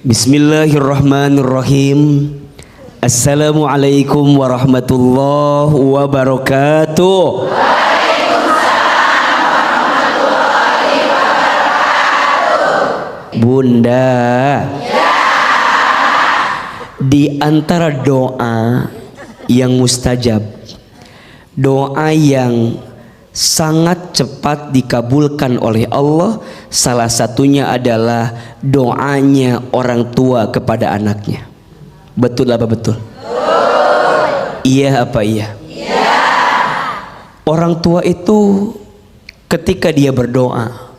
Bismillahirrahmanirrahim. Assalamualaikum warahmatullahi wabarakatuh. Bunda, di antara doa yang mustajab, doa yang sangat cepat dikabulkan oleh Allah, salah satunya adalah doanya orang tua kepada anaknya. Betul apa betul? Iya apa iya? Iya. Orang tua itu ketika dia berdoa,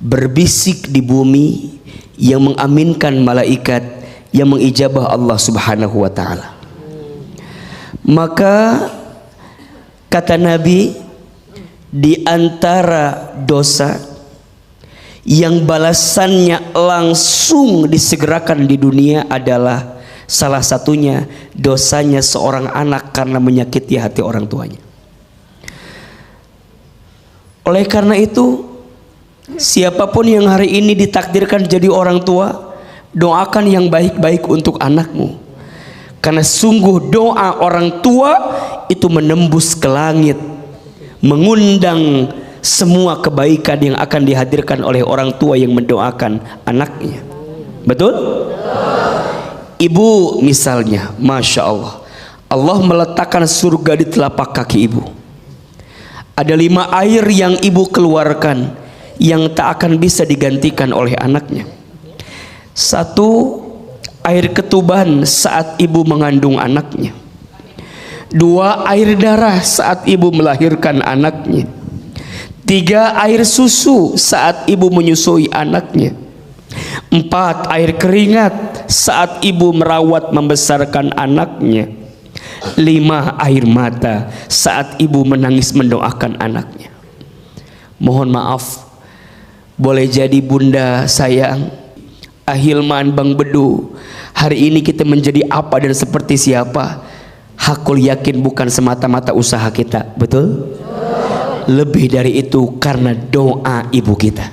berbisik di bumi yang mengaminkan malaikat, yang mengijabah Allah Subhanahu wa taala. Maka kata Nabi, di antara dosa yang balasannya langsung disegerakan di dunia adalah salah satunya dosanya seorang anak karena menyakiti hati orang tuanya. Oleh karena itu, siapapun yang hari ini ditakdirkan jadi orang tua, doakan yang baik-baik untuk anakmu, karena sungguh doa orang tua itu menembus ke langit, mengundang semua kebaikan yang akan dihadirkan oleh orang tua yang mendoakan anaknya. Betul? Ibu misalnya, Masya Allah, Allah meletakkan surga di telapak kaki ibu. Ada 5 air yang ibu keluarkan yang tak akan bisa digantikan oleh anaknya. 1, air ketuban saat ibu mengandung anaknya. 2, air darah saat ibu melahirkan anaknya. 3, air susu saat ibu menyusui anaknya. 4, air keringat saat ibu merawat membesarkan anaknya. 5, air mata saat ibu menangis mendoakan anaknya. Mohon maaf, boleh jadi bunda sayang, Ahilman, Bang Bedu, hari ini kita menjadi apa dan seperti siapa, hakul yakin bukan semata-mata usaha kita. Betul? Lebih dari itu karena doa ibu kita.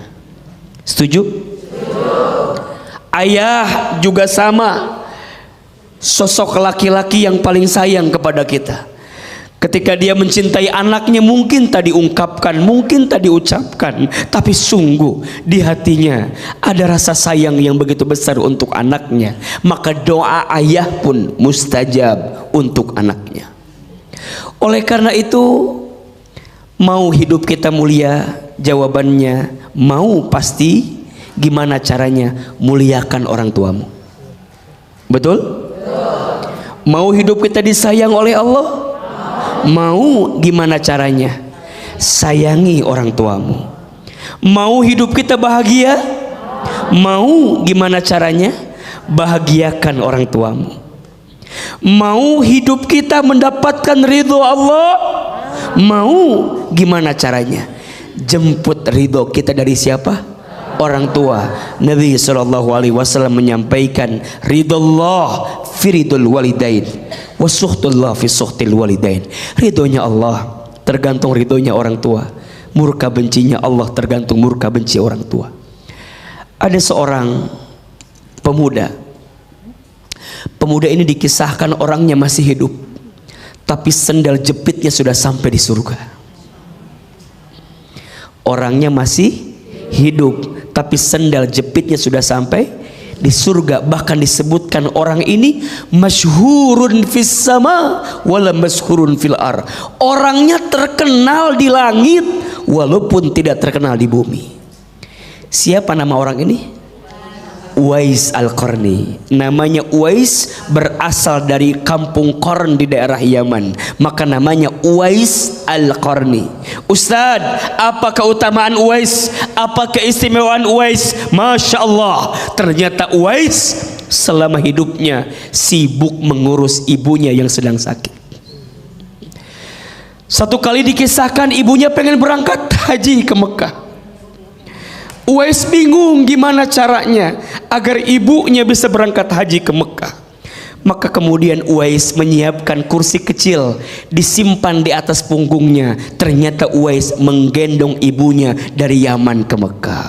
Setuju? Ayah juga sama, sosok laki-laki yang paling sayang kepada kita. Ketika dia mencintai anaknya, mungkin tak diungkapkan, mungkin tak diucapkan, tapi sungguh di hatinya ada rasa sayang yang begitu besar untuk anaknya. Maka doa ayah pun mustajab untuk anaknya. Oleh karena itu, mau hidup kita mulia? Jawabannya mau pasti. Gimana caranya? Muliakan orang tuamu. Betul? Mau hidup kita disayang oleh Allah? Mau gimana caranya? Sayangi orang tuamu. Mau hidup kita bahagia? Mau gimana caranya? Bahagiakan orang tuamu. Mau hidup kita mendapatkan ridho Allah? Mau gimana caranya? Jemput ridho kita dari siapa? Orang tua. Nabi SAW menyampaikan, ridullah fi ridul walidain wa suhtullah fi suhtil walidain. Ridhonya Allah tergantung ridhonya orang tua, murka bencinya Allah tergantung murka benci orang tua. Ada seorang pemuda ini dikisahkan orangnya masih hidup, tapi sendal jepitnya sudah sampai di surga. Orangnya masih hidup, tapi sendal jepitnya sudah sampai di surga. Bahkan disebutkan orang ini masyhurun fis sama wala masyhurun fil ar. Orangnya terkenal di langit walaupun tidak terkenal di bumi. Siapa nama orang ini? Uwais Al-Qarni. Namanya Uwais berasal dari kampung Qarn di daerah Yaman, maka namanya Uwais Al-Qarni. Ustaz, apa keutamaan Uwais? Apa keistimewaan Uwais? Masya Allah, ternyata Uwais selama hidupnya sibuk mengurus ibunya yang sedang sakit. Satu kali dikisahkan ibunya pengen berangkat haji ke Mekah. Uwais bingung gimana caranya agar ibunya bisa berangkat haji ke Mekah. Maka kemudian Uwais menyiapkan kursi kecil disimpan di atas punggungnya. Ternyata Uwais menggendong ibunya dari Yaman ke Mekah.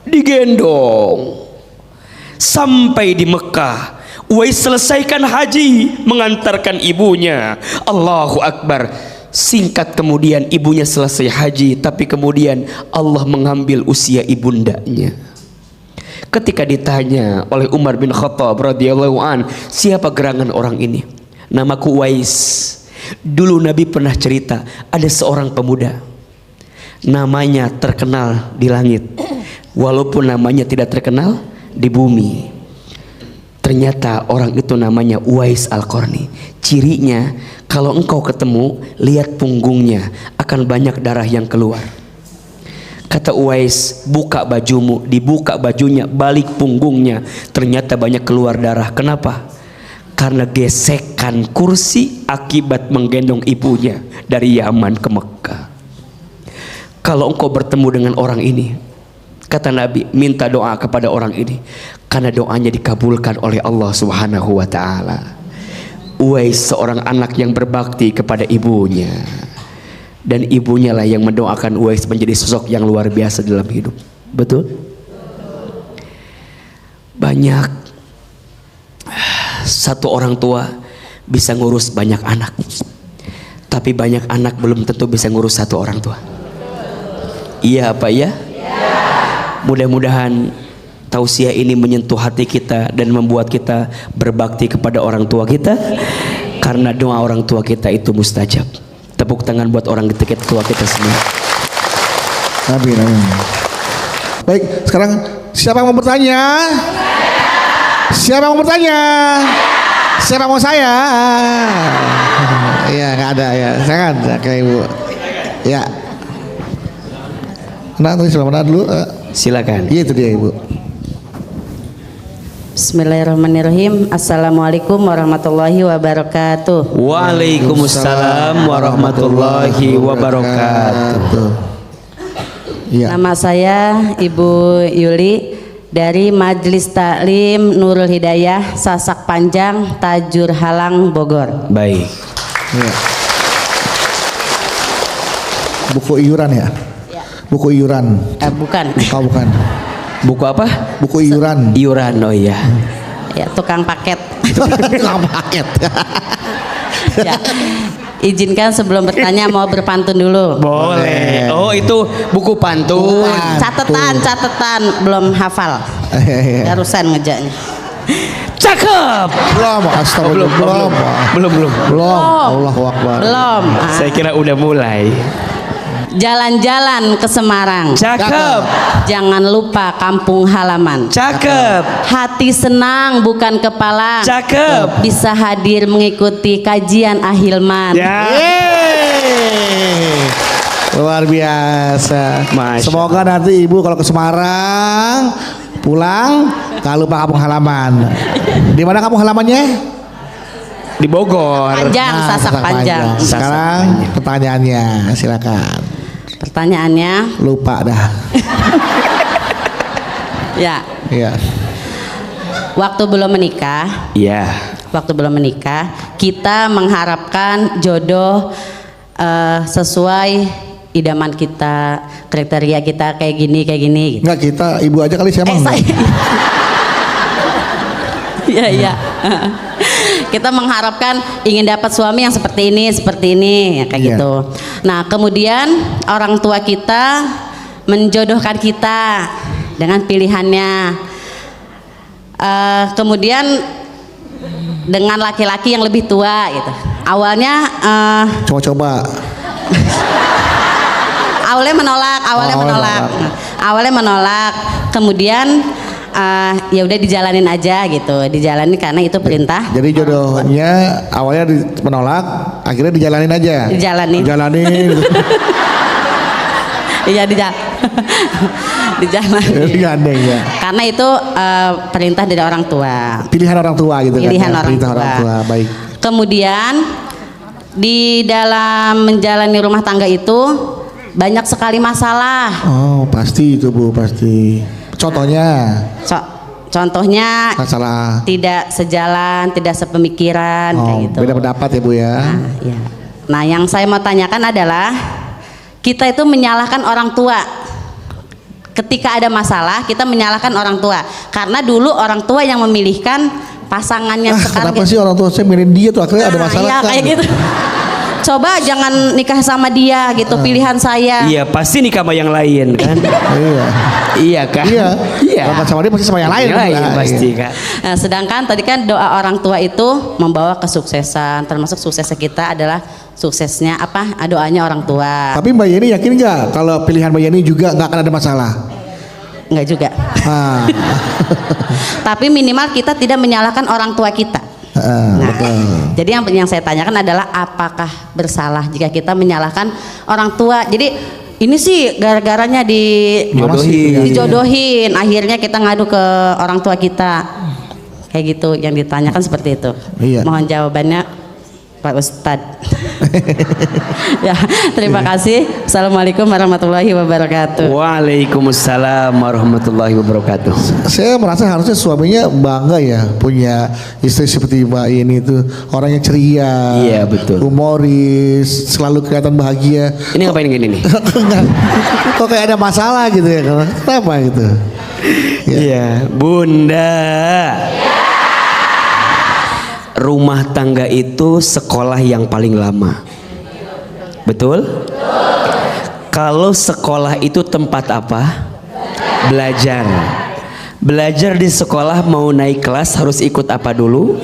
Digendong. Sampai di Mekah, Uwais selesaikan haji, mengantarkan ibunya. Allahu Akbar. Singkat kemudian ibunya selesai haji, tapi kemudian Allah mengambil usia ibundanya. Ketika ditanya oleh Umar bin Khattab radhiyallahu an, siapa gerangan orang ini? Namaku Uwais. Dulu Nabi pernah cerita, ada seorang pemuda, namanya terkenal di langit, walaupun namanya tidak terkenal di bumi. Ternyata orang itu namanya Uwais Al-Qarni. Cirinya, kalau engkau ketemu, lihat punggungnya, akan banyak darah yang keluar. Kata Uwais, buka bajumu. Dibuka bajunya, balik punggungnya, ternyata banyak keluar darah. Kenapa? Karena gesekan kursi akibat menggendong ibunya dari Yaman ke Mekah. Kalau engkau bertemu dengan orang ini, kata Nabi, minta doa kepada orang ini, karena doanya dikabulkan oleh Allah Subhanahu wa ta'ala. Uwais seorang anak yang berbakti kepada ibunya, dan ibunya lah yang mendoakan Uwais menjadi sosok yang luar biasa dalam hidup. Betul? Banyak satu orang tua bisa ngurus banyak anak, tapi banyak anak belum tentu bisa ngurus satu orang tua. Iya apa ya? Mudah-mudahan tausiah ini menyentuh hati kita dan membuat kita berbakti kepada orang tua kita, karena doa orang tua kita itu mustajab. Tepuk tangan buat orang tua kita semua. Amin, amin. Baik, sekarang siapa yang mau bertanya? Siapa yang mau bertanya? Siapa mau saya? Iya, nggak ada ya. Silakan, kayak ibu. Ya. Nah, tadi selamat dulu. Silakan. Iya, itu dia ibu. Bismillahirrahmanirrahim. Assalamualaikum warahmatullahi wabarakatuh. Waalaikumsalam warahmatullahi wabarakatuh. Ya. Nama saya Ibu Yuli dari Majelis Taklim Nurul Hidayah Sasak Panjang Tajur Halang Bogor. Baik. Ya. Buku iuran ya? Buku iuran. Bukan. Oh, bukan. Buku apa? Buku iuran. Iuran, oh iya. Ya, tukang paket. Tukang paket. Ya. Izinkan sebelum bertanya mau berpantun dulu. Boleh. Oh, itu buku pantun. Catatan belum hafal. Barusan ngejaknya. Cakep. Belum, astagfirullah. Belum. Allahu Akbar. Belum. Saya kira udah mulai. Jalan-jalan ke Semarang. Cakep. Jangan lupa kampung halaman. Cakep. Hati senang bukan kepala. Cakep. Bisa hadir mengikuti kajian Ahilman. Ya. Yeay. Luar biasa. Masya Semoga nanti ibu kalau ke Semarang pulang tak lupa kampung halaman. Di mana kampung halamannya? Di Bogor. Panjang, Sasak Panjang. Sekarang pertanyaannya, silakan. Pertanyaannya, Lupa dah. ya, Iya. waktu belum menikah, Iya. kita mengharapkan jodoh sesuai idaman kita, kriteria kita kayak gini. Gitu. Enggak, kita ibu aja kali siapa? Iya. Kita mengharapkan ingin dapat suami yang seperti ini, ya, kayak Iya. gitu. Nah, kemudian orang tua kita menjodohkan kita dengan pilihannya. Kemudian dengan laki-laki yang lebih tua, gitu. Awalnya Coba-coba. awalnya menolak. Kemudian ya udah dijalanin aja gitu, dijalanin karena itu perintah. Jadi jodohnya awalnya menolak, akhirnya dijalanin aja. Dijalanin. Iya dijalanin. Digandeng ya. Karena itu perintah dari orang tua. Pilihan orang tua gitu Pilihan kan. Ya? orang Perintah tua. orang tua, baik. Kemudian di dalam menjalani rumah tangga itu banyak sekali masalah. Oh, pasti itu Bu, pasti. Contohnya Contohnya masalah tidak sejalan, tidak sepemikiran, kayak gitu. beda pendapat ya Bu ya. Ya. Nah, yang saya mau tanyakan adalah kita itu menyalahkan orang tua. ketika ada masalah kita menyalahkan orang tua, karena dulu orang tua yang memilihkan pasangannya sekarang. Kenapa sih orang tua saya milih dia tuh akhirnya ada masalah iya, kan? kayak gitu. Coba jangan nikah sama dia gitu, pilihan saya. Iya, pasti nikah sama yang lain kan. Iya. Iya kan? Iya. Kalau sama dia pasti sama yang lain. Yang lain Nah, pasti iya. kan. Nah, sedangkan tadi kan doa orang tua itu membawa kesuksesan, termasuk suksesnya kita adalah suksesnya apa? Doanya orang tua. Tapi Mbak Yeni yakin nggak kalau pilihan Mbak Yeni juga nggak akan ada masalah? Enggak juga. Ah. Tapi minimal kita tidak menyalahkan orang tua kita. Betul. Jadi yang saya tanyakan adalah apakah bersalah jika kita menyalahkan orang tua. Jadi ini sih gara-garanya dijodohin, akhirnya kita ngadu ke orang tua kita. Kayak gitu yang ditanyakan seperti itu. Iya. Mohon jawabannya Pak Ustadz. Ya, terima kasih. Assalamualaikum warahmatullahi wabarakatuh. Waalaikumsalam warahmatullahi wabarakatuh. Saya merasa harusnya suaminya bangga ya punya istri seperti Mbak Yeni itu, orangnya ceria, Iya, betul. humoris, selalu kelihatan bahagia. Ini ngapain gini nih? Kok kayak ada masalah gitu ya? Kenapa gitu? Iya, Bunda. Rumah tangga itu sekolah yang paling lama. Betul? Kalau sekolah itu tempat apa? Belajar. Belajar di sekolah mau naik kelas harus ikut apa dulu?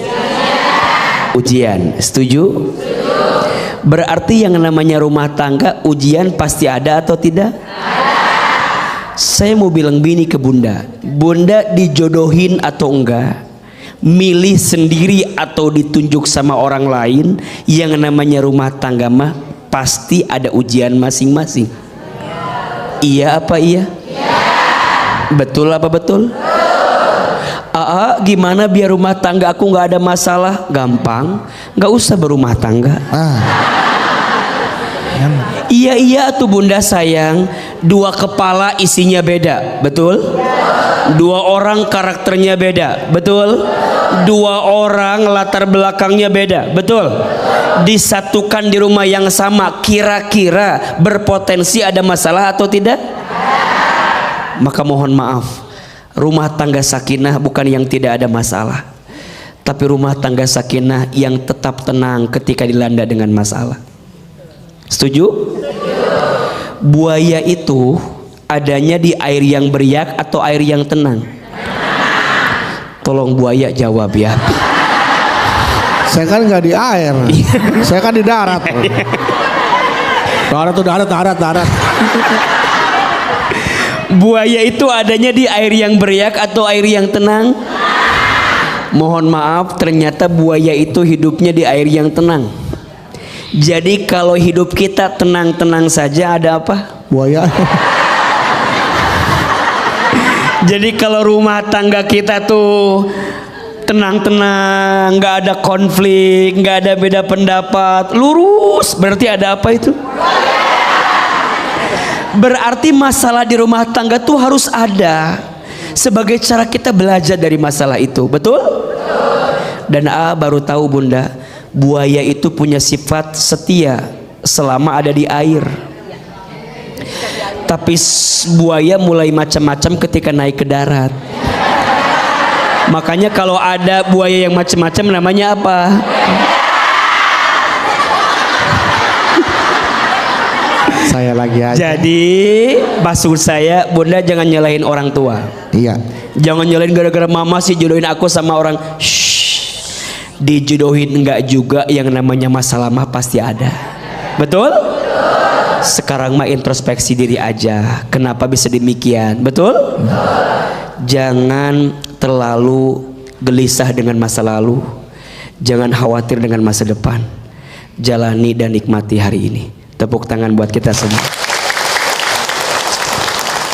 Ujian. Setuju? Berarti yang namanya rumah tangga ujian pasti ada atau tidak? Saya mau bilang bini ke Bunda, Bunda dijodohin atau enggak? Milih sendiri atau ditunjuk sama orang lain, yang namanya rumah tangga mah pasti ada ujian masing-masing. Iya apa iya? Betul apa betul? Gimana biar rumah tangga aku nggak ada masalah? Gampang, nggak usah berumah tangga. Iya tuh Bunda sayang, dua kepala isinya beda, betul? Dua orang karakternya beda, betul? Dua orang latar belakangnya beda, betul? Disatukan di rumah yang sama, kira-kira berpotensi ada masalah atau tidak? Maka mohon maaf, rumah tangga sakinah bukan yang tidak ada masalah, tapi rumah tangga sakinah yang tetap tenang ketika dilanda dengan masalah. Setuju? Buaya itu adanya di air yang beriak atau air yang tenang? Tolong buaya jawab ya. Saya kan nggak di air, saya kan di darat. Darat. Buaya itu adanya di air yang beriak atau air yang tenang? Mohon maaf, ternyata buaya itu hidupnya di air yang tenang. Jadi kalau hidup kita tenang-tenang saja, ada apa? Buaya. Jadi kalau rumah tangga kita tuh tenang-tenang, nggak ada konflik, nggak ada beda pendapat, lurus, berarti ada apa itu? Berarti masalah di rumah tangga tuh harus ada sebagai cara kita belajar dari masalah itu, betul? Dan baru tahu Bunda, buaya itu punya sifat setia selama ada di air. Tapi buaya mulai macam-macam ketika naik ke darat. Makanya kalau ada buaya yang macam-macam namanya apa? Saya lagi aja. Jadi maksud saya, Bunda jangan nyalahin orang tua. Iya. Jangan nyalahin gara-gara mama sih jodohin aku sama orang. Dijodohin enggak juga, yang namanya masalah mah pasti ada. Betul? Sekarang mah introspeksi diri aja. Kenapa bisa demikian? Betul? Jangan terlalu gelisah dengan masa lalu. Jangan khawatir dengan masa depan. Jalani dan nikmati hari ini. Tepuk tangan buat kita semua.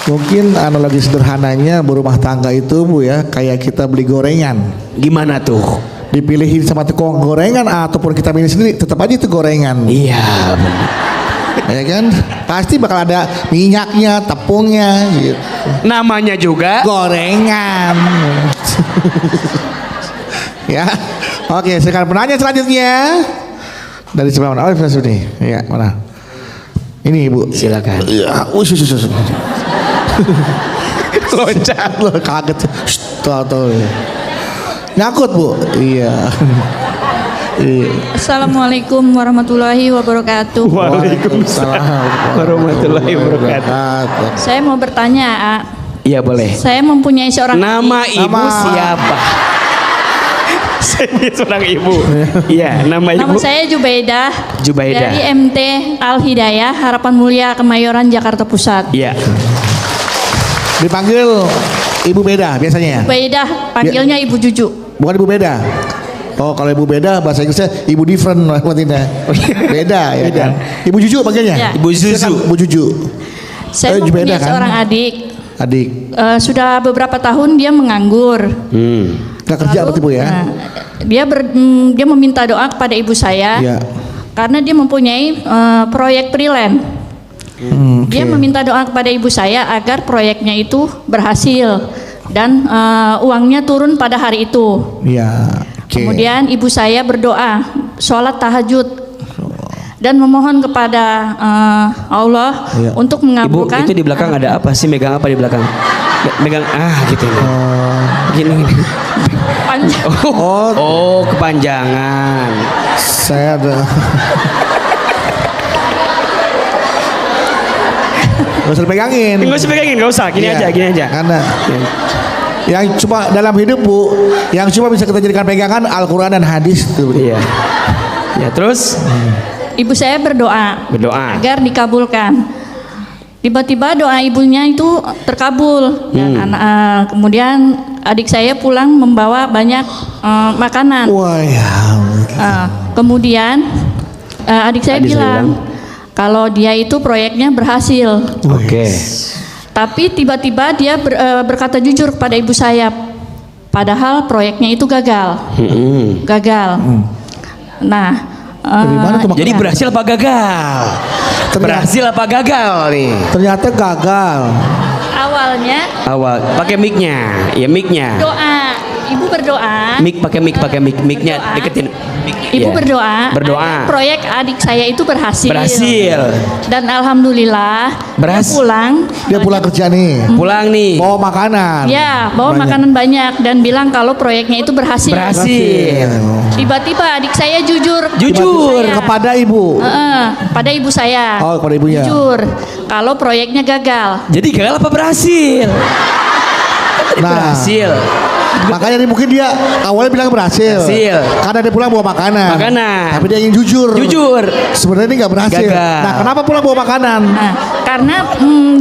Mungkin analogi sederhananya berumah tangga itu Bu ya, kayak kita beli gorengan. Gimana tuh? Dipilihin sama tukang gorengan ataupun kita milih sendiri, tetap aja itu gorengan. Iya benar. Ya kan? Pasti bakal ada minyaknya, tepungnya gitu. Namanya juga Gorengan. Ya. Oke, sekarang penanya selanjutnya dari sebelah mana? Oh, ini. Ya, mana? Ini Ibu. Silakan. Ya, Loncat. Kaget. Tuh. Nyangkut Bu. Iya. Assalamualaikum warahmatullahi wabarakatuh. Waalaikumsalam warahmatullahi wabarakatuh. Saya mau bertanya, A. Iya boleh. Saya mempunyai seorang Nama ibu Nama. siapa? Saya seorang ibu. Iya, nama Nama ibu. saya Jubaidah. Jubaidah. Dari MT Al Hidayah Harapan Mulia Kemayoran Jakarta Pusat. Iya. Dipanggil Ibu Beda biasanya. Jubaidah, panggilnya Ibu Juju. Bukan Ibu Beda. Oh, kalau Ibu Beda bahasa Inggrisnya Ibu different maksudnya. Beda ya kan. Ibu Juju panggilnya. Ya. Ibu Zuzu. Silakan, Ibu Juju. Saya Jubaidah mempunyai kan? seorang adik. Adik. Sudah beberapa tahun dia menganggur. Gak kerja berarti Bu ya. Nah, dia meminta doa kepada ibu saya. Iya. Karena dia mempunyai proyek freelance. Dia meminta doa kepada ibu saya agar proyeknya itu berhasil dan uangnya turun pada hari itu. Iya. Oke. Kemudian ibu saya berdoa, sholat tahajud dan memohon kepada Allah Iya. untuk Ibu mengabulkan. itu di belakang ada apa sih? Megang apa di belakang? Megang gitu. Gini. Panjang. Oh, kepanjangan. Saya ada. Gak usah dipegangin. Enggak usah pegangin, enggak usah. Gini Iya, aja, gini aja. Karena yang cuma dalam hidup Bu, yang cuma bisa kita jadikan pegangan Al-Quran dan hadis itu. Iya. Ya, terus Ibu saya berdoa berdoa. agar dikabulkan. Tiba-tiba doa ibunya itu terkabul. Dan kemudian adik saya pulang membawa banyak makanan. Wah ya. Kemudian adik saya Adik saya bilang kalau dia itu proyeknya berhasil. Oke. Tapi tiba-tiba dia berkata jujur kepada ibu saya, padahal proyeknya itu gagal. Gagal. Nah, Dari mana tuh Jadi berhasil apa gagal? Berhasil apa gagal nih? Ternyata gagal. awalnya Awal pakai mic-nya. Ya mic-nya. doa, ibu berdoa. Mic pakai mic-nya Berdoa. deketin. Ibu Iya. berdoa, agar proyek adik saya itu berhasil. Berhasil. Dan alhamdulillah Berhasil. Dia pulang kerja nih. Pulang nih. Bawa makanan. Ya, bawa Banyak. makanan banyak dan bilang kalau proyeknya itu berhasil. Berhasil. Tiba-tiba adik saya jujur. Jujur Saya. Kepada ibu. Pada ibu saya. Oh, kepada ibunya. Jujur kalau proyeknya gagal. Jadi gagal apa berhasil? Nah. Berhasil. Makanya mungkin dia awalnya bilang berhasil. Berhasil. Karena dia pulang bawa makanan. Makanan. Tapi dia ingin jujur. Jujur. Sebenarnya ini nggak berhasil. Gagal. Nah, kenapa pulang bawa makanan? Nah, karena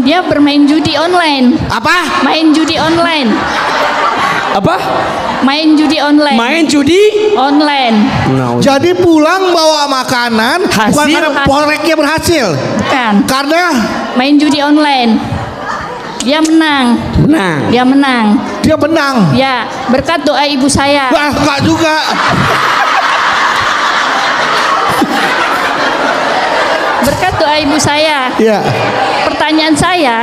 dia bermain judi online. Apa? Main judi online. Apa? Main judi online. Main judi? Online. No. Jadi pulang bawa makanan Hasil. bukan karena proyeknya berhasil. Bukan. Karena Main judi online. Dia menang. Menang. Dia menang. dia menang. Ya, berkat doa ibu saya. Wah, enggak juga. Berkat doa ibu saya. Iya. Pertanyaan saya,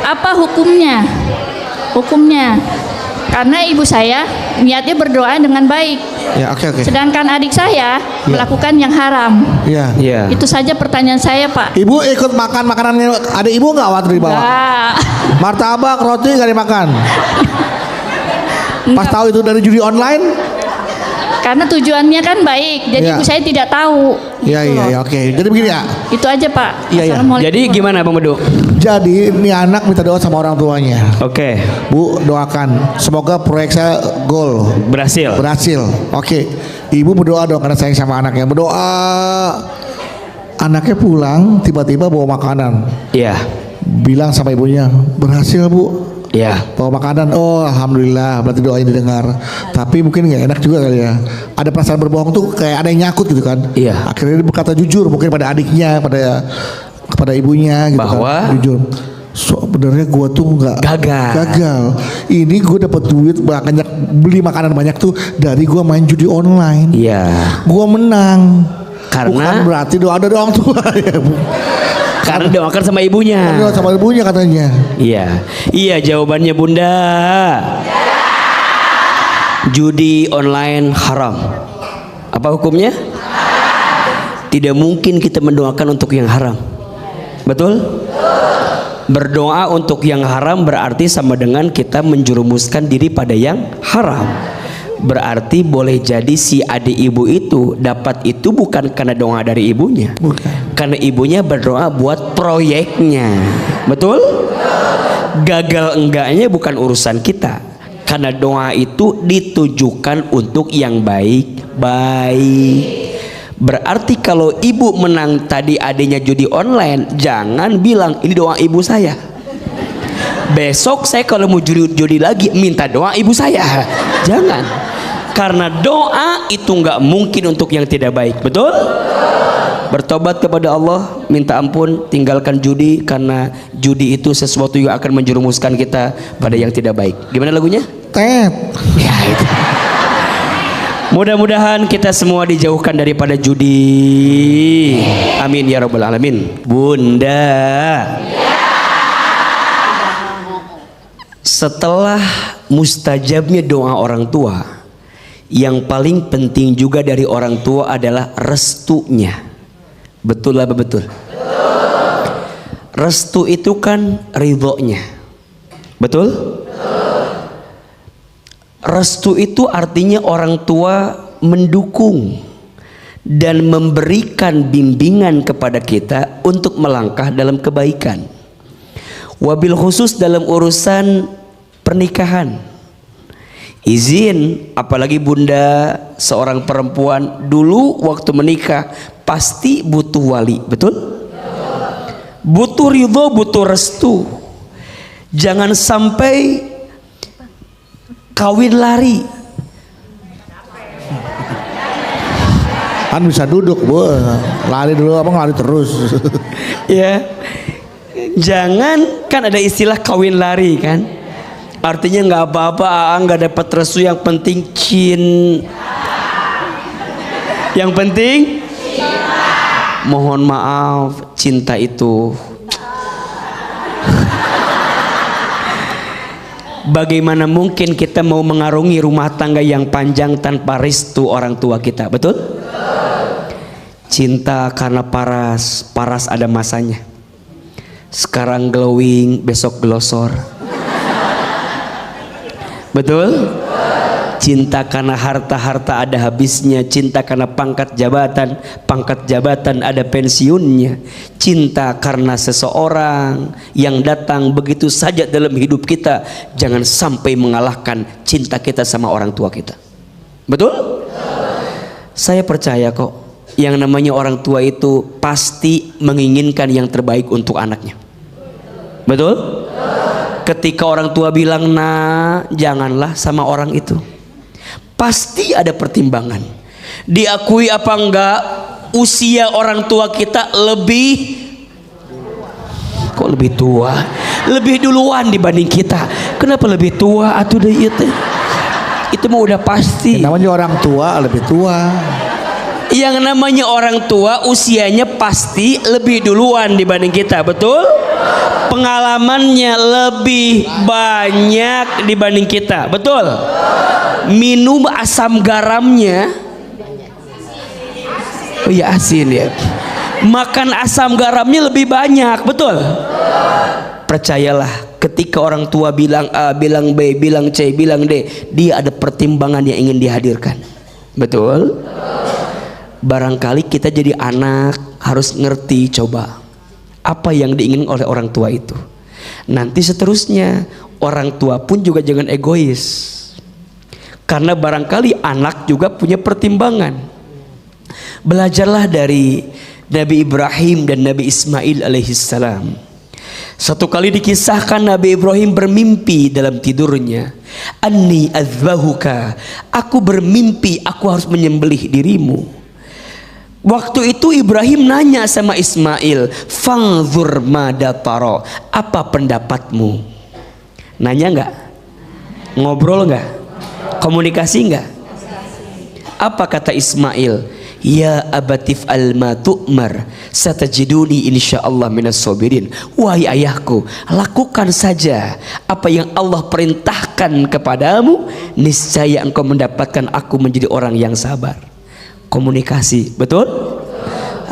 apa hukumnya? Hukumnya. Karena ibu saya niatnya berdoa dengan baik. Ya, oke. Sedangkan adik saya melakukan yang haram. Iya. Iya. Itu saja pertanyaan saya, Pak. Ibu ikut makan makanannya ada ibu nggak waktu dibawa? Enggak. Martabak, roti nggak dimakan. Pas tahu itu dari judi online? Karena tujuannya kan baik. Jadi Iya. ibu saya tidak tahu. Iya, Gitu iya, loh. iya, oke. Jadi begini ya. Itu aja, Pak. Iya, iya. Assalamualaikum. Jadi gimana Bang Bedu? Jadi ini anak minta doa sama orang tuanya. Oke. Bu, doakan semoga proyek saya goal Berhasil. berhasil. Oke. Ibu berdoa dong karena sayang sama anaknya. Berdoa. Anaknya pulang tiba-tiba bawa makanan. Iya. Bilang sama ibunya, "Berhasil, Bu." Iya. Bawa makanan. Oh, alhamdulillah, berarti doanya didengar. Tapi mungkin nggak enak juga kali ya. Ada perasaan berbohong tuh kayak ada yang nyakut gitu kan. Iya. Akhirnya dia berkata jujur mungkin pada adiknya, kepada ibunya gitu Bahwa? kan. Jujur. Sebenarnya gua tuh nggak Gagal. Ini gua dapat duit banyak, beli makanan banyak tuh dari gua main judi online. Iya. Gua menang. Karena? Bukan berarti doa dari orang tua ya, Bu. Karena doakan sama ibunya. Doa sama ibunya katanya. Iya. Iya jawabannya Bunda. Judi online haram. Apa hukumnya? Tidak mungkin kita mendoakan untuk yang haram. Betul? Berdoa untuk yang haram berarti sama dengan kita menjerumuskan diri pada yang haram. Berarti boleh jadi si adik ibu itu dapat itu bukan karena doa dari ibunya, karena ibunya berdoa buat proyeknya. Betul? Gagal enggaknya bukan urusan kita, karena doa itu ditujukan untuk yang baik-baik. Berarti kalau ibu menang tadi adiknya judi online, jangan bilang ini doa ibu saya. Besok saya kalau mau judi lagi minta doa ibu saya. Jangan. Karena doa itu nggak mungkin untuk yang tidak baik. Betul? Bertobat kepada Allah, minta ampun, tinggalkan judi, karena judi itu sesuatu yang akan menjerumuskan kita pada yang tidak baik. Gimana lagunya? Tet. Ya itu. Mudah-mudahan kita semua dijauhkan daripada judi. Amin ya rabbal alamin. Bunda, setelah mustajabnya doa orang tua, yang paling penting juga dari orang tua adalah restunya. Betul apa betul? Restu itu kan ridhonya. Betul? Restu itu artinya orang tua mendukung dan memberikan bimbingan kepada kita untuk melangkah dalam kebaikan. Wabil khusus dalam urusan pernikahan. Izin, apalagi bunda seorang perempuan dulu waktu menikah pasti butuh wali. Betul? Butuh ridho, butuh restu. Jangan sampai kawin lari. Kan bisa duduk, bu, lari dulu apa lari terus. Ya, jangan, kan ada istilah kawin lari kan. Artinya nggak apa-apa, nggak dapat restu, yang penting yang penting mohon maaf, cinta itu bagaimana mungkin kita mau mengarungi rumah tangga yang panjang tanpa restu orang tua kita. Betul? Cinta karena paras ada masanya. Sekarang glowing, besok glosor. Betul? Cinta karena harta ada habisnya. Cinta karena pangkat jabatan ada pensiunnya. Cinta karena seseorang yang datang begitu saja dalam hidup kita, jangan sampai mengalahkan cinta kita sama orang tua kita. Betul? Saya percaya kok, yang namanya orang tua itu pasti menginginkan yang terbaik untuk anaknya. Betul? Ketika orang tua bilang, nah janganlah sama orang itu, pasti ada pertimbangan. Diakui apa enggak, usia orang tua kita lebih tua, lebih duluan dibanding kita. Kenapa lebih tua? Atuh deh itu mah udah pasti. Namanya orang tua lebih tua. Yang namanya orang tua usianya pasti lebih duluan dibanding kita. Betul? Pengalamannya lebih banyak dibanding kita. Betul? Minum asam garamnya, oh ya asin ya, makan asam garamnya lebih banyak. Betul? Percayalah, ketika orang tua bilang A, bilang B, bilang C, bilang D, dia ada pertimbangan yang ingin dihadirkan. Betul? Barangkali kita jadi anak harus ngerti coba apa yang diinginkan oleh orang tua itu. Nanti seterusnya orang tua pun juga jangan egois, karena barangkali anak juga punya pertimbangan. Belajarlah dari Nabi Ibrahim dan Nabi Ismail alaihissalam. Satu kali dikisahkan Nabi Ibrahim bermimpi dalam tidurnya, anni azbahuka, aku bermimpi aku harus menyembelih dirimu. Waktu itu Ibrahim nanya sama Ismail, fangzur mada taro, apa pendapatmu? Nanya nggak? Ngobrol nggak? Komunikasi nggak? Apa kata Ismail? Ya abatif alma tu'mar satajiduni insyaallah minas sabirin. Wahai ayahku, lakukan saja apa yang Allah perintahkan kepadamu, niscaya engkau mendapatkan aku menjadi orang yang sabar. Komunikasi, betul?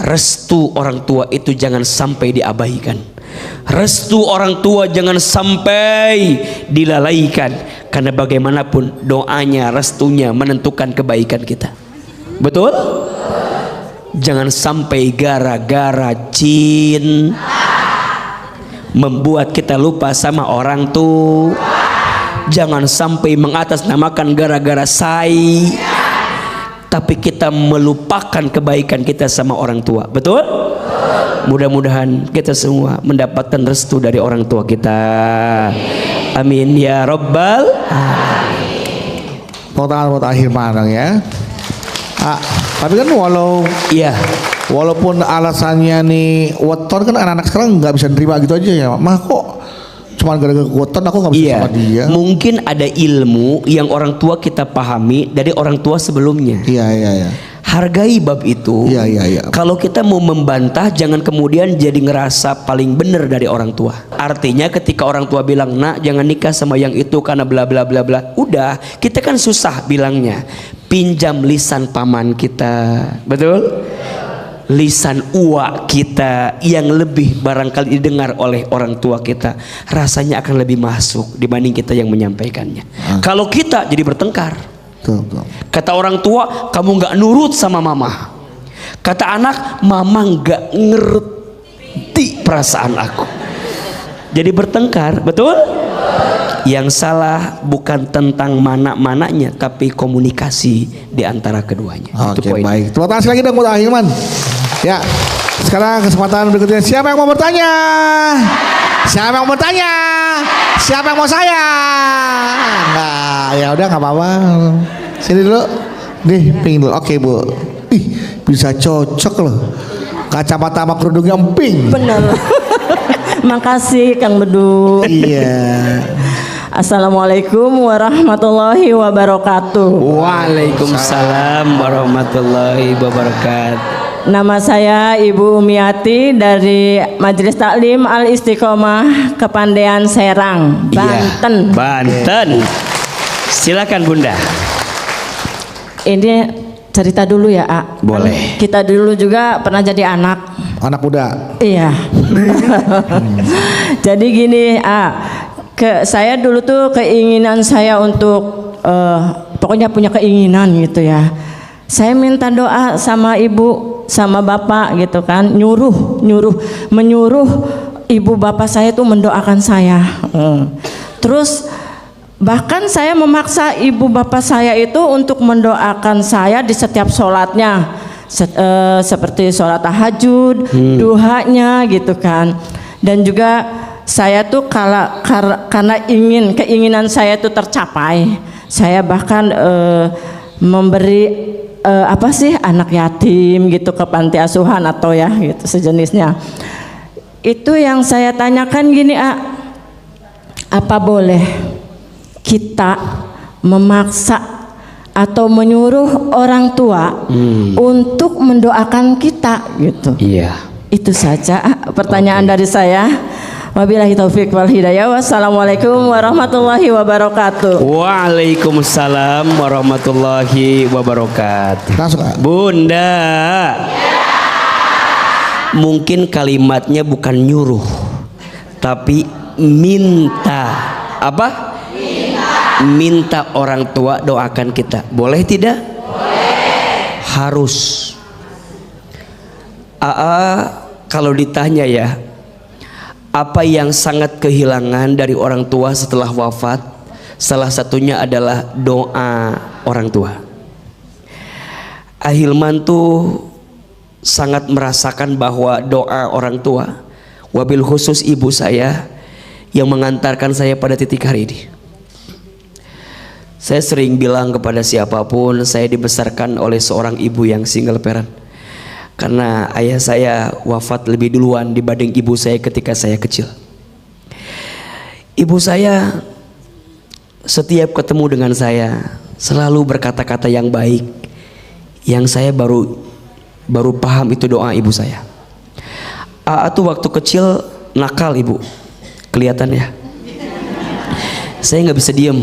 Restu orang tua itu jangan sampai diabaikan. Restu orang tua jangan sampai dilalaikan, karena bagaimanapun doanya, restunya menentukan kebaikan kita. Betul? Jangan sampai gara-gara membuat kita lupa sama orang tua. Jangan sampai mengatasnamakan gara-gara tapi kita melupakan kebaikan kita sama orang tua. Betul? Mudah-mudahan kita semua mendapatkan restu dari orang tua kita. Amin ya rabbal alamin. Tepuk tangan buat Ahilman dong ya. Tapi kan walaupun alasannya nih weton, kan anak-anak sekarang nggak bisa nerima gitu aja ya. Mah kok cuman gara-gara weton aku nggak bisa sama dia. Mungkin ada ilmu yang orang tua kita pahami dari orang tua sebelumnya. Iya. Hargai bab itu. Iya. Kalau kita mau membantah, jangan kemudian jadi ngerasa paling benar dari orang tua. Artinya ketika orang tua bilang, nak jangan nikah sama yang itu karena bla bla bla bla, udah, kita kan susah bilangnya. Pinjam lisan paman kita, betul? Lisan uak kita yang lebih barangkali didengar oleh orang tua kita, rasanya akan lebih masuk dibanding kita yang menyampaikannya. Kalau kita jadi bertengkar. Betul. Kata orang tua, kamu nggak nurut sama mama. Kata anak, mama nggak ngerti perasaan aku. Jadi bertengkar, betul? Yang salah bukan tentang mana-mananya, tapi komunikasi di antara keduanya. Oke, baik. Terima kasih lagi dong buat Ahilman. Ya, sekarang kesempatan berikutnya. Siapa yang mau bertanya? Siapa yang mau bertanya? Siapa yang mau saya? Nah, ya udah nggak apa-apa. Sini dulu. Nih, pink dulu. Oke, Bu. Ih, bisa cocok loh. Kacamata sama kerudungnya pink. Bener. Makasih Kang Bedu. Iya. Assalamualaikum warahmatullahi wabarakatuh. Waalaikumsalam warahmatullahi wabarakatuh. Nama saya Ibu Umiati dari Majelis Taklim Al Istiqomah Kepandean Serang, Banten. Iya, Banten. Silakan Bunda. Ini cerita dulu ya, A. Boleh. Kita dulu juga pernah jadi anak. Anak muda. Iya. Jadi gini, saya dulu tuh keinginan saya untuk pokoknya punya keinginan gitu ya. Saya minta doa sama ibu, sama bapak gitu kan, menyuruh ibu bapak saya tuh mendoakan saya. Terus bahkan saya memaksa ibu bapak saya itu untuk mendoakan saya di setiap sholatnya. Seperti sholat tahajud, duhanya gitu kan. Dan juga saya tuh karena keinginan saya itu tercapai, saya bahkan memberi anak yatim gitu ke panti asuhan atau ya gitu sejenisnya. Itu yang saya tanyakan gini, apa boleh kita memaksa atau menyuruh orang tua untuk mendoakan kita gitu? Iya. Itu saja pertanyaan dari saya. Wabillahi taufik wal hidayah. Wassalamualaikum warahmatullahi wabarakatuh. Waalaikumsalam warahmatullahi wabarakatuh. Langsung, Bunda. Mungkin kalimatnya bukan nyuruh, tapi minta. Apa? Minta orang tua doakan kita. Boleh tidak? Boleh. Harus. Kalau ditanya ya, apa yang sangat kehilangan dari orang tua setelah wafat? Salah satunya adalah doa orang tua. Ahilman tuh sangat merasakan bahwa doa orang tua, wabil khusus ibu saya yang mengantarkan saya pada titik hari ini. Saya sering bilang kepada siapapun, saya dibesarkan oleh seorang ibu yang single parent. Karena ayah saya wafat lebih duluan dibanding ibu saya ketika saya kecil. Ibu saya setiap ketemu dengan saya selalu berkata-kata yang baik, yang saya baru paham itu doa ibu saya. Tuh waktu kecil nakal ibu, kelihatannya. Saya nggak bisa diem.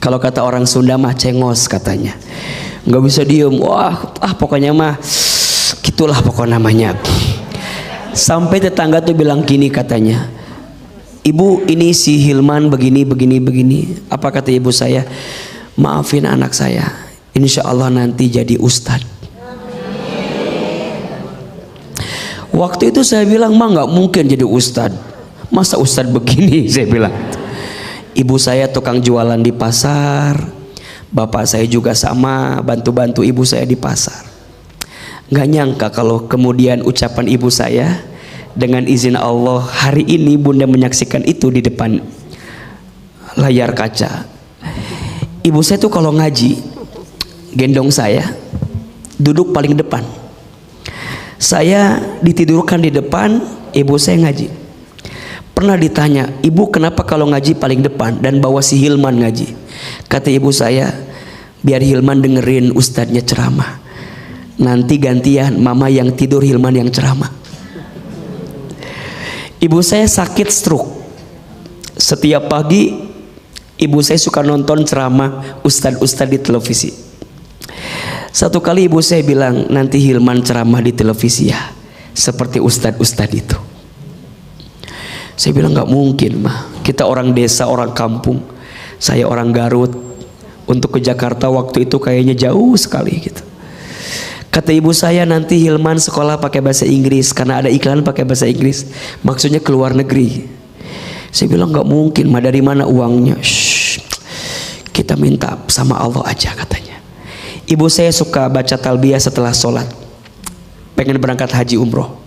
Kalau kata orang Sunda mah cengos katanya, nggak bisa diem. Wah, pokoknya mah gitulah pokok namanya. Sampai tetangga tuh bilang gini katanya, "Ibu, ini si Hilman begini. Apa kata ibu saya? Maafin anak saya, insya Allah nanti jadi ustadz." Waktu itu saya bilang, "Mah nggak mungkin jadi ustadz. Masa ustadz begini?" Saya bilang. Ibu saya tukang jualan di pasar, bapak saya juga sama, bantu-bantu ibu saya di pasar. Nggak nyangka kalau kemudian ucapan ibu saya, dengan izin Allah hari ini bunda menyaksikan itu di depan layar kaca. Ibu saya tuh kalau ngaji gendong saya, duduk paling depan. Saya ditidurkan di depan, ibu saya ngaji. Pernah ditanya, "Ibu kenapa kalau ngaji paling depan dan bawa si Hilman ngaji?" Kata ibu saya, "Biar Hilman dengerin ustadznya ceramah. Nanti gantian mama yang tidur, Hilman yang ceramah." Ibu saya sakit stroke. Setiap pagi ibu saya suka nonton ceramah ustadz-ustadz di televisi. Satu kali ibu saya bilang, "Nanti Hilman ceramah di televisi ya, seperti ustadz-ustadz itu." Saya bilang, "Nggak mungkin mah, kita orang desa, orang kampung, saya orang Garut, untuk ke Jakarta waktu itu kayaknya jauh sekali gitu." Kata ibu saya, "Nanti Hilman sekolah pakai bahasa Inggris karena ada iklan pakai bahasa Inggris, maksudnya ke luar negeri." Saya bilang, "Nggak mungkin mah, dari mana uangnya?" "Shh, kita minta sama Allah aja," katanya. Ibu saya suka baca talbiyah setelah sholat, pengen berangkat haji umroh.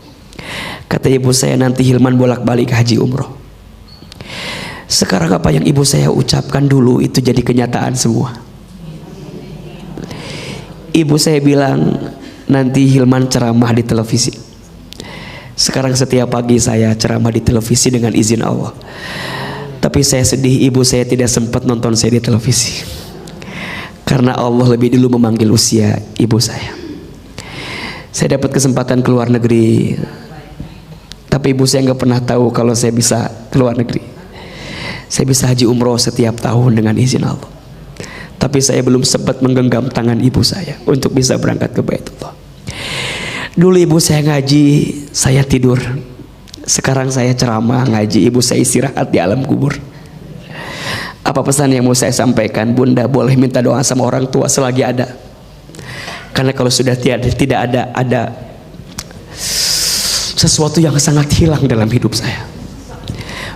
Kata ibu saya, "Nanti Hilman bolak-balik haji umroh." Sekarang apa yang ibu saya ucapkan dulu itu jadi kenyataan semua. Ibu saya bilang, "Nanti Hilman ceramah di televisi." Sekarang setiap pagi saya ceramah di televisi dengan izin Allah. Tapi saya sedih, ibu saya tidak sempat nonton saya di televisi, karena Allah lebih dulu memanggil usia ibu saya. Saya dapat kesempatan ke luar negeri, tapi ibu saya nggak pernah tahu kalau saya bisa ke luar negeri. Saya bisa haji umroh setiap tahun dengan izin Allah. Tapi saya belum sempat menggenggam tangan ibu saya untuk bisa berangkat ke Baitullah. Dulu ibu saya ngaji, saya tidur. Sekarang saya ceramah ngaji, ibu saya istirahat di alam kubur. Apa pesan yang mau saya sampaikan? Bunda boleh minta doa sama orang tua selagi ada. Karena kalau sudah tidak ada sesuatu yang sangat hilang dalam hidup saya.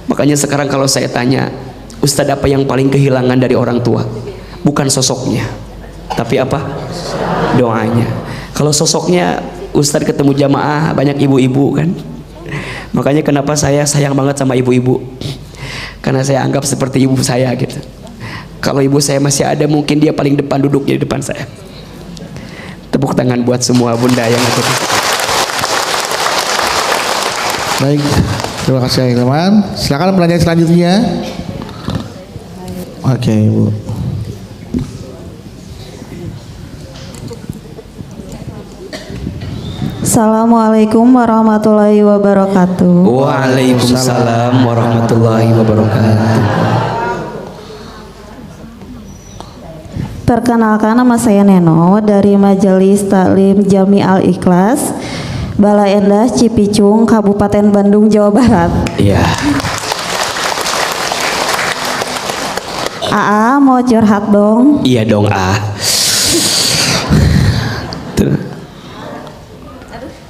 Makanya sekarang kalau saya tanya, "Ustadz, apa yang paling kehilangan dari orang tua?" Bukan sosoknya, tapi apa? Doanya. Kalau sosoknya, Ustadz ketemu jamaah banyak ibu-ibu kan. Makanya kenapa saya sayang banget sama ibu-ibu, karena saya anggap seperti ibu saya gitu. Kalau ibu saya masih ada, mungkin dia paling depan duduknya di depan saya. Tepuk tangan buat semua bunda yang ada. Baik, terima kasih Hilman. Silakan pertanyaan selanjutnya. Oke, Ibu. Assalamualaikum warahmatullahi wabarakatuh. Waalaikumsalam warahmatullahi wabarakatuh. Perkenalkan, nama saya Neno dari Majelis Taklim Jami Al-Ikhlas, Balai Endah, Cipicung, Kabupaten Bandung, Jawa Barat. Iya. AA mau curhat dong. Iya dong, ah.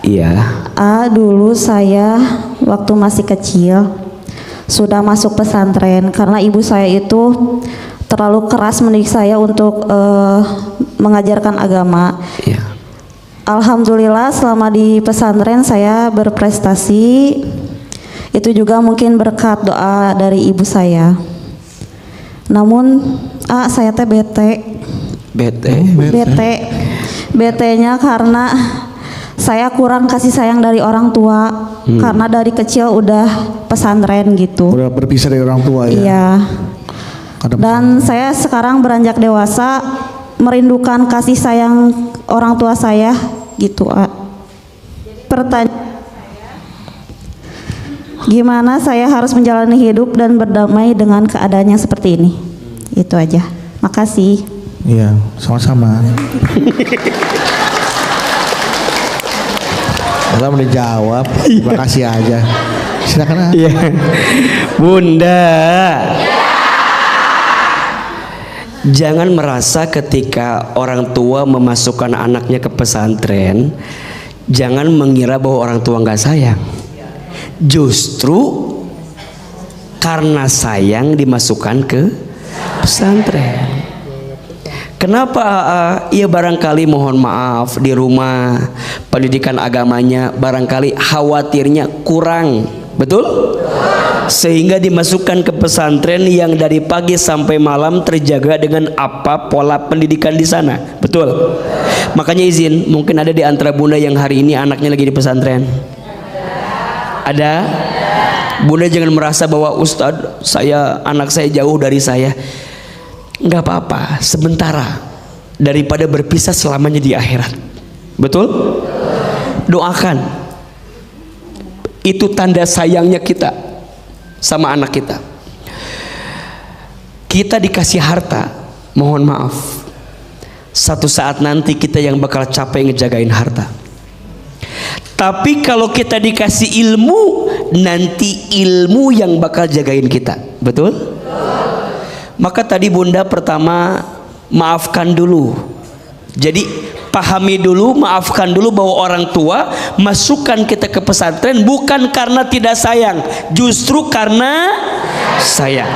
Iya. Dulu saya waktu masih kecil sudah masuk pesantren karena ibu saya itu terlalu keras mendidik saya untuk mengajarkan agama. Iya. Alhamdulillah selama di pesantren saya berprestasi. Itu juga mungkin berkat doa dari ibu saya. Namun saya teh bete-nya karena saya kurang kasih sayang dari orang tua, karena dari kecil udah pesantren gitu. Udah berpisah dari orang tua ya. Iya. Dan saya sekarang beranjak dewasa merindukan kasih sayang orang tua saya gitu. Pertanyaan, gimana saya harus menjalani hidup dan berdamai dengan keadaan yang seperti ini? Itu aja. Makasih. Iya, sama-sama. Belum dijawab. Terima kasih aja. Silakan. Iya. Bunda. Jangan merasa ketika orang tua memasukkan anaknya ke pesantren, jangan mengira bahwa orang tua nggak sayang. Justru karena sayang dimasukkan ke pesantren. Kenapa? Ya barangkali mohon maaf di rumah pendidikan agamanya barangkali khawatirnya kurang, betul? Sehingga dimasukkan ke pesantren yang dari pagi sampai malam terjaga dengan apa pola pendidikan di sana, betul? Makanya izin, mungkin ada di antara bunda yang hari ini anaknya lagi di pesantren. Ada? Bunda jangan merasa bahwa Ustadz anak saya jauh dari saya. Nggak apa-apa, sementara daripada berpisah selamanya di akhirat, betul? Doakan, itu tanda sayangnya kita sama anak kita. Kita dikasih harta, mohon maaf, satu saat nanti kita yang bakal capek ngejagain harta. Tapi kalau kita dikasih ilmu, nanti ilmu yang bakal jagain kita, betul? Maka tadi bunda pertama maafkan dulu. Jadi pahami dulu, maafkan dulu bahwa orang tua masukkan kita ke pesantren bukan karena tidak sayang, justru karena sayang.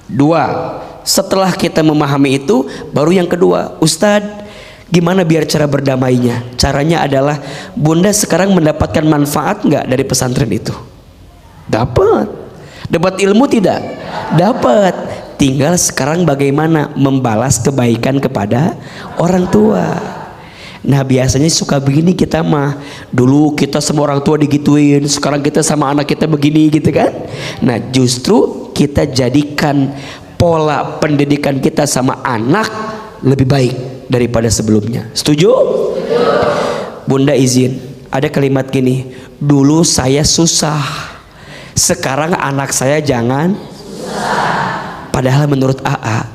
Dua, setelah kita memahami itu, baru yang kedua, Ustadz, gimana biar cara berdamainya? Caranya adalah bunda sekarang mendapatkan manfaat nggak dari pesantren itu? Dapat. Dapat ilmu tidak? Dapat. Tinggal sekarang bagaimana membalas kebaikan kepada orang tua. Nah biasanya suka begini kita mah, dulu kita sama orang tua digituin, sekarang kita sama anak kita begini gitu kan. Nah justru kita jadikan pola pendidikan kita sama anak lebih baik daripada sebelumnya. Setuju? Bunda izin, ada kalimat gini, dulu saya susah, sekarang anak saya jangan susah. Padahal menurut AA,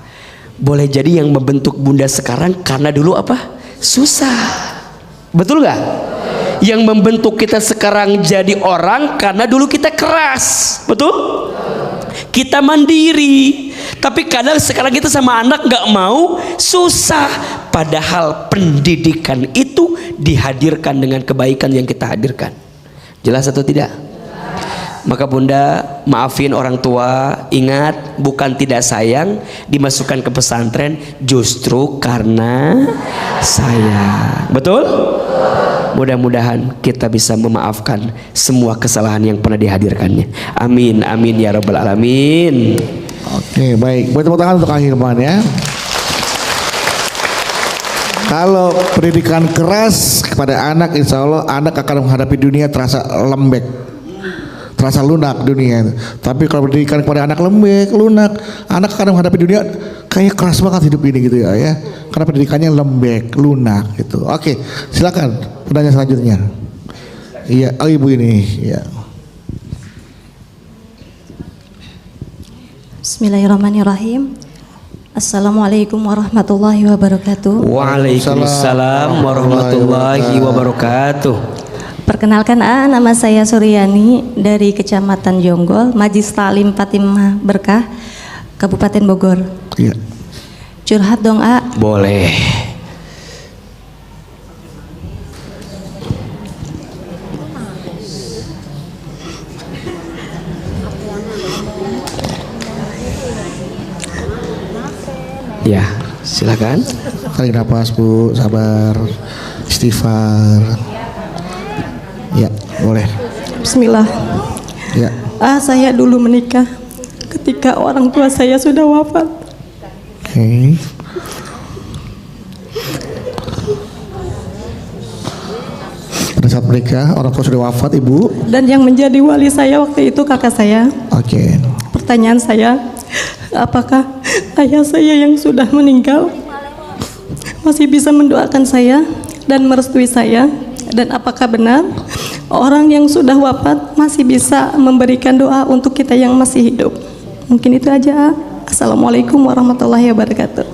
boleh jadi yang membentuk bunda sekarang karena dulu apa? Susah. Betul gak? Yang membentuk kita sekarang jadi orang karena dulu kita keras. Betul? Kita mandiri. Tapi kadang sekarang kita sama anak gak mau, susah. Padahal pendidikan itu dihadirkan dengan kebaikan yang kita hadirkan. Jelas atau tidak? Maka bunda maafin orang tua. Ingat, bukan tidak sayang dimasukkan ke pesantren, justru karena sayang. Betul? Mudah-mudahan kita bisa memaafkan semua kesalahan yang pernah dihadirkannya. Amin, amin ya rabbal alamin. Oke, baik. Buat tepuk tangan untuk Ahilman ya. Kalau pendidikan keras kepada anak, insya Allah anak akan menghadapi dunia terasa lembek, terasa lunak dunia. Tapi kalau pendidikan kepada anak lembek, lunak, anak akan menghadapi dunia kayak keras banget hidup ini gitu ya. Karena pendidikannya lembek, lunak gitu. Oke, silakan pertanyaan selanjutnya. Iya, oh ibu ini. Ya. Bismillahirrahmanirrahim. Assalamualaikum warahmatullahi wabarakatuh. Waalaikumsalam warahmatullahi wabarakatuh. Perkenalkan, nama saya Suryani dari Kecamatan Jonggol, Majlis Ta'lim Fatimah Berkah, Kabupaten Bogor. Iya. Curhat dong, A. Boleh. Ya, silakan. Tarik nafas Bu, sabar, istighfar. Ya, boleh. Bismillah. Ya. Saya dulu menikah ketika orang tua saya sudah wafat. Oke. Pada saat menikah, orang tua sudah wafat, Ibu. Dan yang menjadi wali saya waktu itu kakak saya. Oke. Pertanyaan saya, apakah ayah saya yang sudah meninggal masih bisa mendoakan saya dan merestui saya? Dan apakah benar orang yang sudah wafat masih bisa memberikan doa untuk kita yang masih hidup? Mungkin itu aja. Assalamualaikum warahmatullahi wabarakatuh.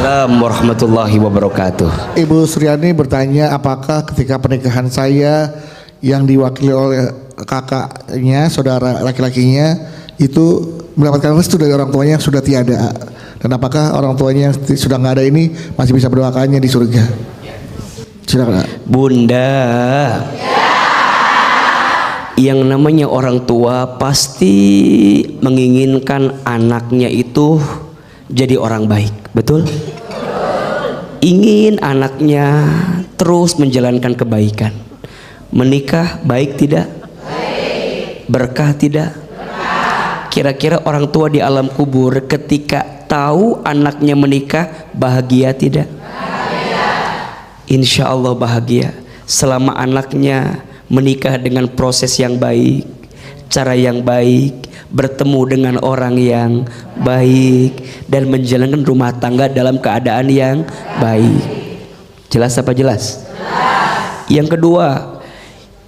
Waalaikumsalam warahmatullahi wabarakatuh. Ibu Suryani bertanya, apakah ketika pernikahan saya yang diwakili oleh kakaknya, saudara laki-lakinya itu mendapatkan restu dari orang tuanya yang sudah tiada, dan apakah orang tuanya yang sudah nggak ada ini masih bisa berdoakannya di surga? Silakan. Bunda, yang namanya orang tua pasti menginginkan anaknya itu jadi orang baik, betul? Ingin anaknya terus menjalankan kebaikan. Menikah baik tidak? Berkah tidak? Kira-kira orang tua di alam kubur ketika tahu anaknya menikah bahagia tidak? Insya Allah bahagia selama anaknya menikah dengan proses yang baik, cara yang baik, bertemu dengan orang yang baik, dan menjalankan rumah tangga dalam keadaan yang baik. Jelas apa jelas? Yang kedua,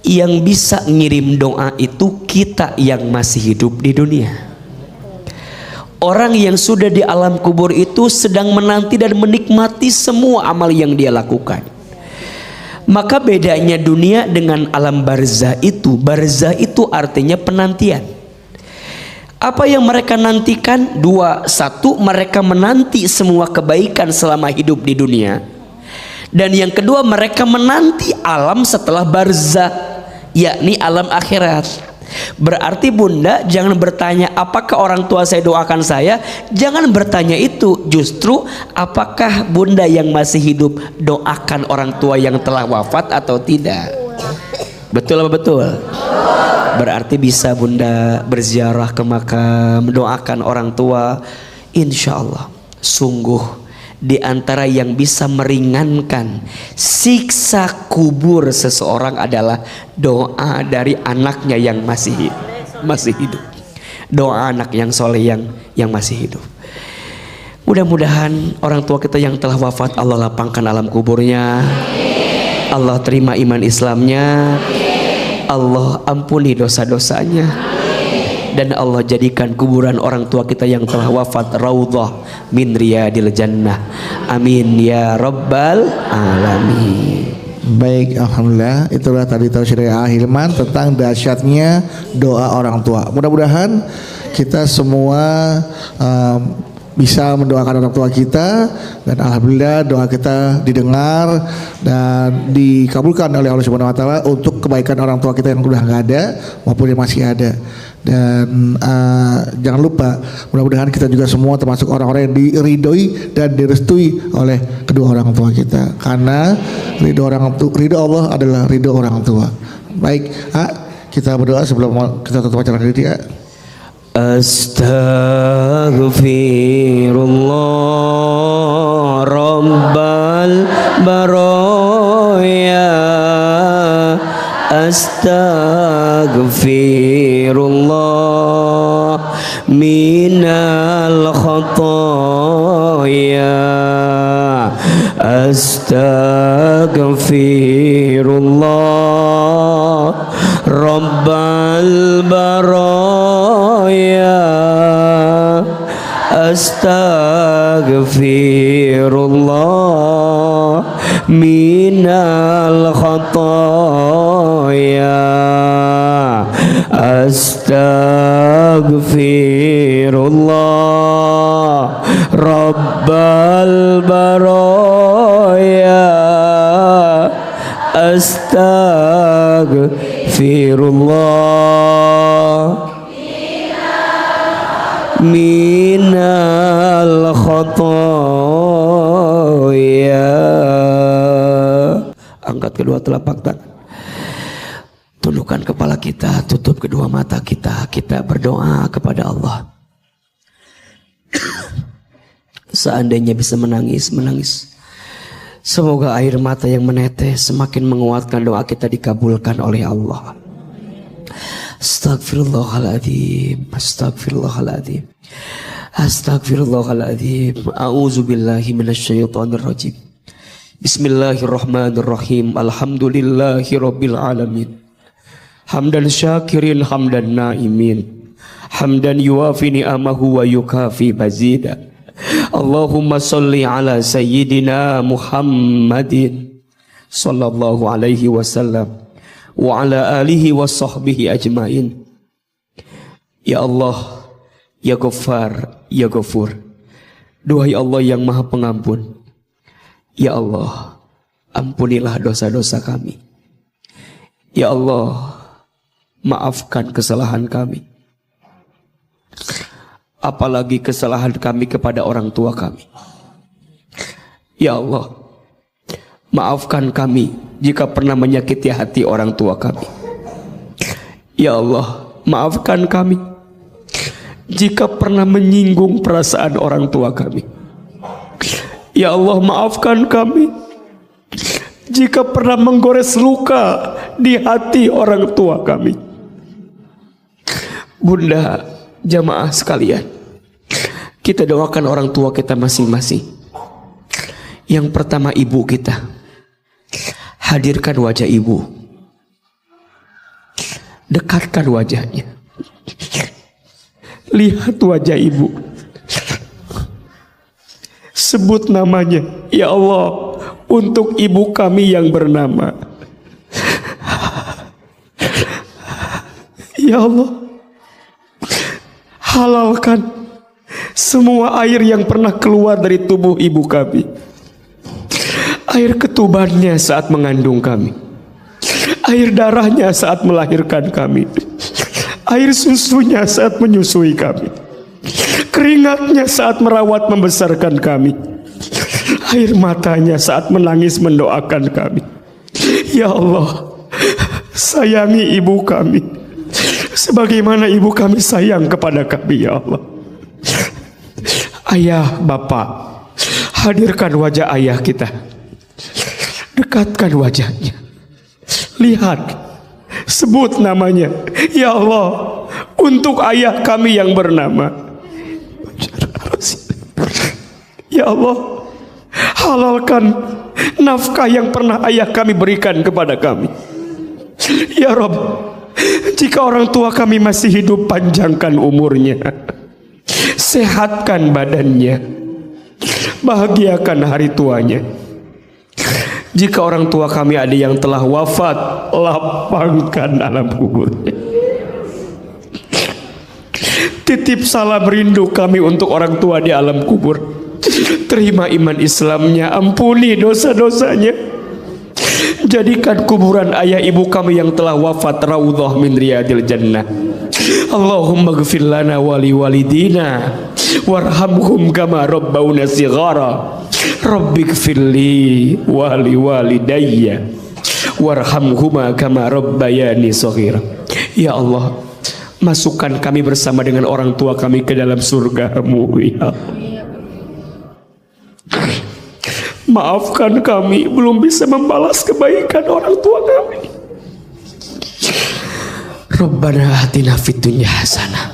yang bisa ngirim doa itu kita yang masih hidup di dunia. Orang yang sudah di alam kubur itu sedang menanti dan menikmati semua amal yang dia lakukan. Maka bedanya dunia dengan alam barzah itu artinya penantian. Apa yang mereka nantikan? Dua, satu, mereka menanti semua kebaikan selama hidup di dunia. Dan yang kedua, mereka menanti alam setelah barzah, yakni alam akhirat. Berarti bunda jangan bertanya apakah orang tua saya doakan saya. Jangan bertanya itu. Justru apakah bunda yang masih hidup doakan orang tua yang telah wafat atau tidak? Betul apa betul? Berarti bisa bunda berziarah ke makam, mendoakan orang tua. Insya Allah sungguh di antara yang bisa meringankan siksa kubur seseorang adalah doa dari anaknya yang masih hidup. Doa anak yang soleh yang masih hidup. Mudah-mudahan orang tua kita yang telah wafat Allah lapangkan alam kuburnya, Allah terima iman Islamnya, Allah ampuni dosa-dosanya, dan Allah jadikan kuburan orang tua kita yang telah wafat raudhah min riyadil jannah. Amin ya rabbal alamin. Baik, alhamdulillah, itulah tadi tausiah dari Ahilman tentang dahsyatnya doa orang tua. Mudah-mudahan kita semua bisa mendoakan orang tua kita, dan alhamdulillah doa kita didengar dan dikabulkan oleh Allah Subhanahu wa taala untuk kebaikan orang tua kita yang sudah nggak ada maupun yang masih ada. Dan jangan lupa, mudah-mudahan kita juga semua termasuk orang-orang yang diridhoi dan direstui oleh kedua orang tua kita, karena ridho Allah adalah ridho orang tua. Baik, kita berdoa sebelum kita tutup acara ini ya. Astaghfirullah Rabbal baraya, astaghfirullah minal khataya, astaghfirullah Rabbal baraya, astaghfirullah minal khataya, astaghfirullah Rabbal baraya, astaghfirullah minal khataya. Angkat kedua telapak tangan, tundukkan kepala kita, tutup kedua mata kita. Kita berdoa kepada Allah. Seandainya bisa menangis, menangis. Semoga air mata yang menetes semakin menguatkan doa kita dikabulkan oleh Allah. Astagfirullahaladzim, astagfirullahaladzim, astagfirullahaladzim. A'udzubillahi minasyaitonirrajim. Bismillahirrahmanirrahim. Alhamdulillahi rabbil alamin. Hamdan syakirin, hamdan naimin, hamdan yuwafi ni'amahu wa yukafi mazida. Allahumma salli ala sayyidina Muhammadin sallallahu alaihi wasallam wa ala alihi wa sahbihi ajmain. Ya Allah, ya Ghaffar, ya Ghafur. Duhai Allah yang Maha Pengampun, ya Allah, ampunilah dosa-dosa kami. Ya Allah, maafkan kesalahan kami. Apalagi kesalahan kami kepada orang tua kami. Ya Allah, maafkan kami jika pernah menyakiti hati orang tua kami. Ya Allah, maafkan kami jika pernah menyinggung perasaan orang tua kami. Ya Allah, maafkan kami jika pernah menggores luka di hati orang tua kami. Bunda, jamaah sekalian, kita doakan orang tua kita masing-masing. Yang pertama, ibu kita. Hadirkan wajah ibu, dekatkan wajahnya, lihat wajah ibu, sebut namanya. Ya Allah, untuk ibu kami yang bernama, ya Allah, halalkan semua air yang pernah keluar dari tubuh ibu kami. Air ketubannya saat mengandung kami, air darahnya saat melahirkan kami, air susunya saat menyusui kami, keringatnya saat merawat membesarkan kami, air matanya saat menangis mendoakan kami. Ya Allah, sayangi ibu kami sebagaimana ibu kami sayang kepada kami. Ya Allah, ayah, bapak, hadirkan wajah ayah kita, dekatkan wajahnya, lihat, sebut namanya. Ya Allah, untuk ayah kami yang bernama, ya Allah, halalkan nafkah yang pernah ayah kami berikan kepada kami. Ya Rabb, jika orang tua kami masih hidup, panjangkan umurnya, sehatkan badannya, bahagiakan hari tuanya. Jika orang tua kami ada yang telah wafat, lapangkan alam kuburnya. Titip salam rindu kami untuk orang tua di alam kubur. Terima iman Islamnya, ampuni dosa-dosanya. Jadikan kuburan ayah ibu kami yang telah wafat raudhah min riyadil jannah. Allahumma ghfir lana wali walidina warhamhum kama rabbawna shighara. Rabbighfirli wali walidayya warhamhuma kama rabbayani shaghira. Ya Allah, masukkan kami bersama dengan orang tua kami ke dalam surga-Mu. Ya Allah, maafkan kami belum bisa membalas kebaikan orang tua kami. Rabbana atina fid dunya hasanah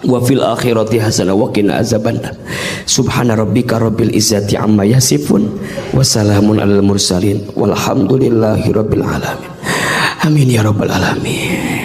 wa fil akhirati hasanah wa qina azabannar. Subhana rabbika rabbil izzati amma yasifun wa salamun alal mursalin walhamdulillahi rabbil alamin. Amin ya rabbal alamin.